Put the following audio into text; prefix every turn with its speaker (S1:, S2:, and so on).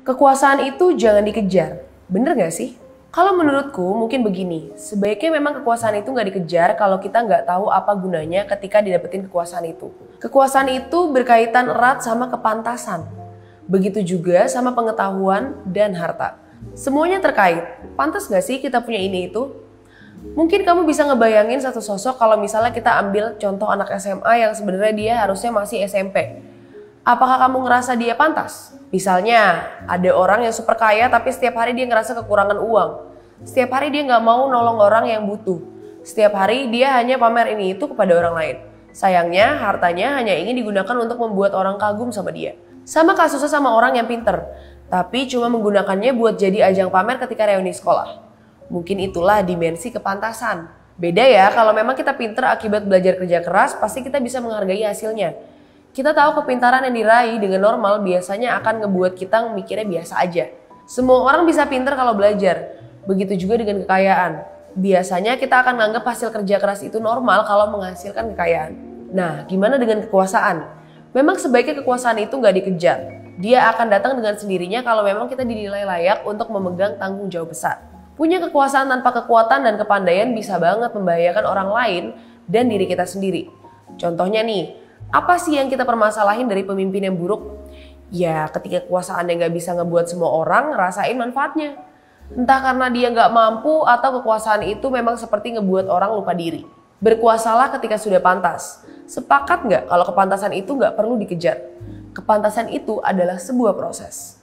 S1: Kekuasaan itu jangan dikejar, bener gak sih? Kalau menurutku mungkin begini, sebaiknya memang kekuasaan itu nggak dikejar kalau kita nggak tahu apa gunanya ketika didapetin kekuasaan itu. Kekuasaan itu berkaitan erat sama kepantasan. Begitu juga sama pengetahuan dan harta. Semuanya terkait, pantas gak sih kita punya ini itu? Mungkin kamu bisa ngebayangin satu sosok kalau misalnya kita ambil contoh anak SMA yang sebenarnya dia harusnya masih SMP. Apakah kamu ngerasa dia pantas? Misalnya, ada orang yang super kaya tapi setiap hari dia ngerasa kekurangan uang. Setiap hari dia nggak mau nolong orang yang butuh. Setiap hari dia hanya pamer ini itu kepada orang lain. Sayangnya, hartanya hanya ingin digunakan untuk membuat orang kagum sama dia. Sama kasusnya sama orang yang pinter, tapi cuma menggunakannya buat jadi ajang pamer ketika reuni sekolah. Mungkin itulah dimensi kepantasan. Beda ya, kalau memang kita pinter akibat belajar kerja keras, pasti kita bisa menghargai hasilnya. Kita tahu kepintaran yang diraih dengan normal biasanya akan ngebuat kita mikirnya biasa aja. Semua orang bisa pinter kalau belajar. Begitu juga dengan kekayaan. Biasanya kita akan menganggap hasil kerja keras itu normal kalau menghasilkan kekayaan. Nah, gimana dengan kekuasaan? Memang sebaiknya kekuasaan itu nggak dikejar. Dia akan datang dengan sendirinya kalau memang kita dinilai layak untuk memegang tanggung jawab besar. Punya kekuasaan tanpa kekuatan dan kepandaian bisa banget membahayakan orang lain dan diri kita sendiri. Contohnya nih, apa sih yang kita permasalahin dari pemimpin yang buruk? Ya ketika kekuasaannya nggak bisa ngebuat semua orang ngerasain manfaatnya. Entah karena dia nggak mampu atau kekuasaan itu memang seperti ngebuat orang lupa diri. Berkuasalah ketika sudah pantas. Sepakat nggak kalau kepantasan itu nggak perlu dikejar? Kepantasan itu adalah sebuah proses.